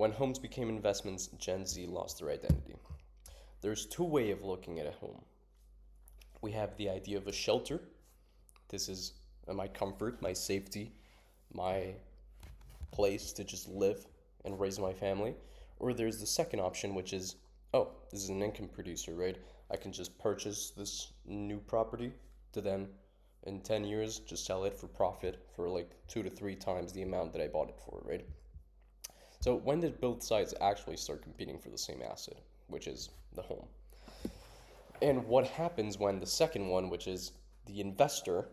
When homes became investments, Gen Z lost their identity. There's two ways of looking at a home. We have the idea of a shelter. This is my comfort, my safety, my place to just live and raise my family. Or there's the second option, which is, oh, this is an income producer, right? I can just purchase this new property to then, in 10 years, just sell it for profit for like 2 to 3 times the amount that I bought it for, right? So when did both sides actually start competing for the same asset, which is the home? And what happens when the second one, which is the investor,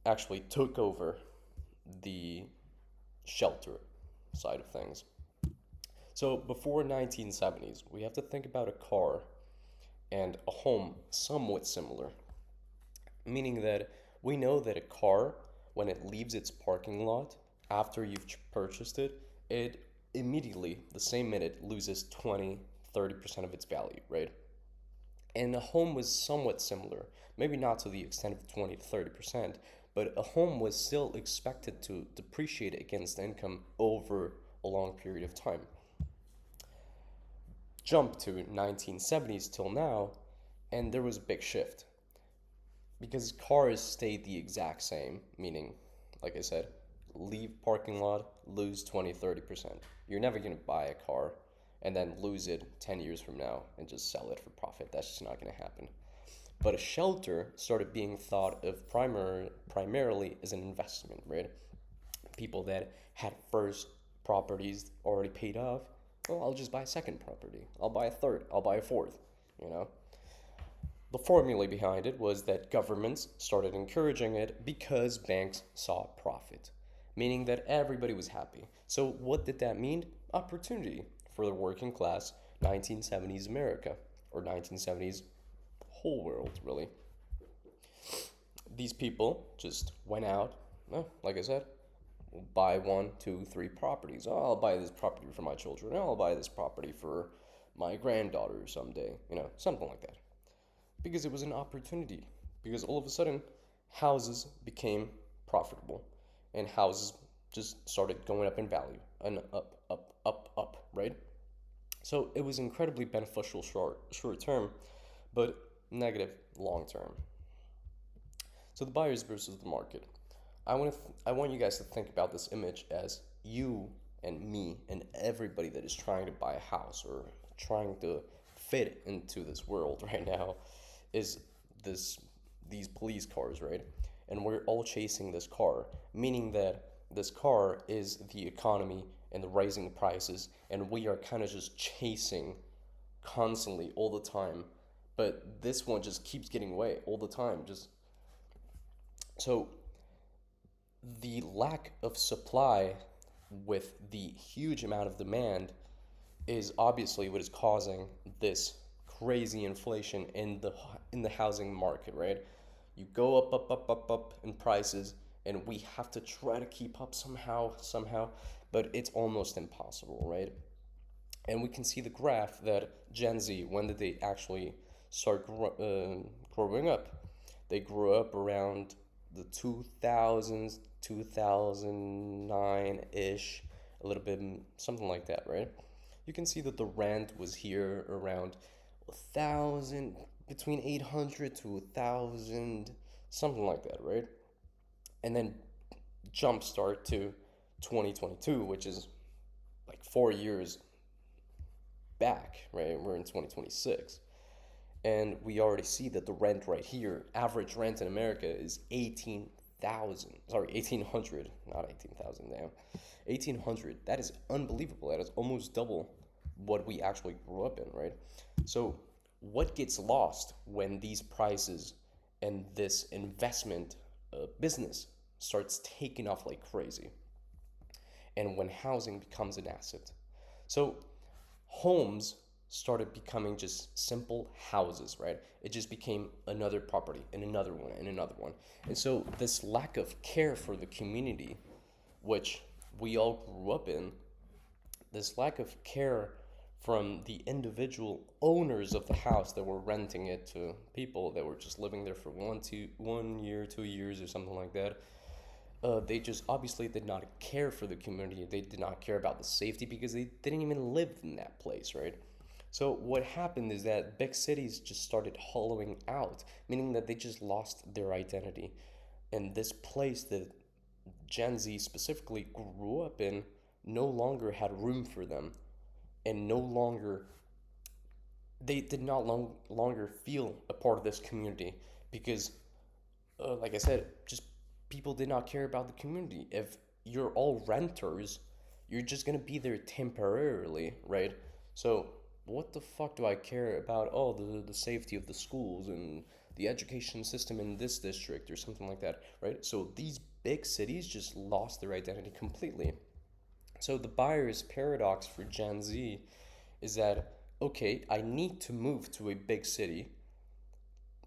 actually took over the shelter side of things? So before 1970s, we have to think about a car and a home somewhat similar, meaning that we know that a car, when it leaves its parking lot after you've purchased it, it immediately, the same minute, loses 20-30% of its value, right? And a home was somewhat similar, maybe not to the extent of 20 to 30%, but a home was still expected to depreciate against income over a long period of time. Jump to 1970s till now, and there was a big shift because cars stayed the exact same, meaning, like I said, leave parking lot, lose 20-30%. You're never going to buy a car and then lose it 10 years from now and just sell it for profit. That's just not going to happen. But a shelter started being thought of primarily as an investment, right? People that had first properties already paid off, well, I'll just buy a second property. I'll buy a third. I'll buy a fourth, you know? The formula behind it was that governments started encouraging it because banks saw profit, meaning that everybody was happy. So what did that mean? Opportunity for the working class 1970s America, or 1970s whole world, really. These people just went out, like I said, buy 1, 2, 3 properties. Oh, I'll buy this property for my children. Oh, I'll buy this property for my granddaughter someday, something like that. Because it was an opportunity. Because all of a sudden, houses became profitable, and houses just started going up in value, and up, up, up, up, right? So it was incredibly beneficial short term, but negative long term. So the buyers versus the market. I want you guys to think about this image as you and me and everybody that is trying to buy a house or trying to fit into this world right now is these police cars, right? And we're all chasing this car, meaning that this car is the economy and the rising prices, and we are kind of just chasing constantly all the time. But this one just keeps getting away all the time. Just so the lack of supply with the huge amount of demand is obviously what is causing this crazy inflation in the housing market, right? You go up, up, up, up, up in prices, and we have to try to keep up somehow, but it's almost impossible, right? And we can see the graph that Gen Z, when did they actually start growing up? They grew up around the 2000s, 2009-ish, a little bit, something like that, right? You can see that the rent was here around 1,000, between 800 to 1,000, something like that, right? And then jumpstart to 2022, which is like 4 years back, right? We're in 2026. And we already see that the rent right here, average rent in America is 1,800, not 18,000, damn. 1,800, that is unbelievable. That is almost double what we actually grew up in, right? So what gets lost when these prices and this investment business starts taking off like crazy? And when housing becomes an asset. So homes started becoming just simple houses, right? It just became another property and another one and another one. And so this lack of care for the community, which we all grew up in, this lack of care from the individual owners of the house that were renting it to people that were just living there for 1 year, 2 years, or something like that, they just obviously did not care for the community. They did not care about the safety because they didn't even live in that place, right? So what happened is that big cities just started hollowing out, meaning that they just lost their identity. And this place that Gen Z specifically grew up in no longer had room for them, and no longer they did not longer feel a part of this community because, like I said, just people did not care about the community. If you're all renters, you're just gonna be there temporarily, right? So what the fuck do I care about? Oh, the safety of the schools and the education system in this district or something like that, right? So these big cities just lost their identity completely. So the buyer's paradox for Gen Z is that, okay, I need to move to a big city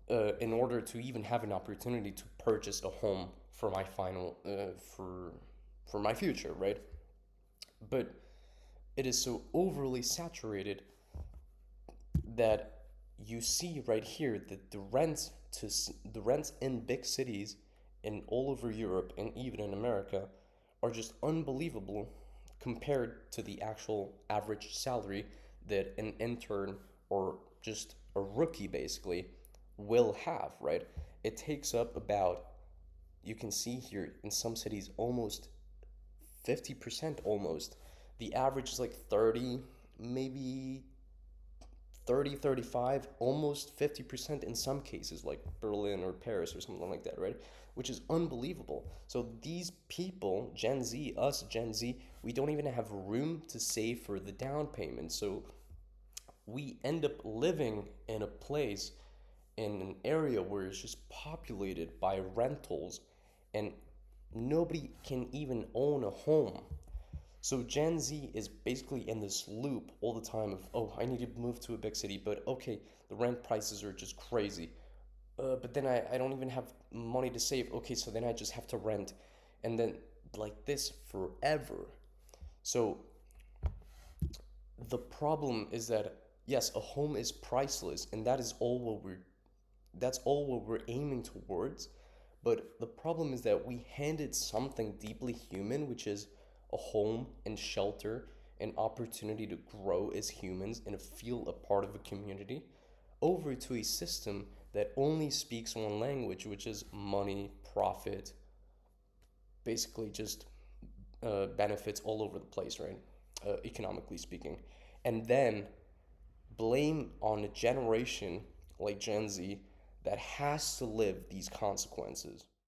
in order to even have an opportunity to purchase a home for my final for my future, right? But it is so overly saturated that you see right here that the rents in big cities in all over Europe and even in America are just unbelievable compared to the actual average salary that an intern or just a rookie basically will have, right? It takes up about, you can see here in some cities, almost 50% almost. The average is like 30, maybe 30, 35, almost 50% in some cases, like Berlin or Paris or something like that, right? Which is unbelievable. So these people, Gen Z, us Gen Z, we don't even have room to save for the down payment. So we end up living in a place, in an area where it's just populated by rentals, and nobody can even own a home. So Gen Z is basically in this loop all the time of, oh, I need to move to a big city, but okay, the rent prices are just crazy. But then I don't even have money to save. Okay, so then I just have to rent. And then like this forever. So the problem is that, yes, a home is priceless, and that's all what we're aiming towards. But the problem is that we handed something deeply human, which is a home and shelter, an opportunity to grow as humans and feel a part of a community, over to a system that only speaks one language, which is money, profit, basically just benefits all over the place, right? Economically speaking. And then blame on a generation like Gen Z that has to live these consequences.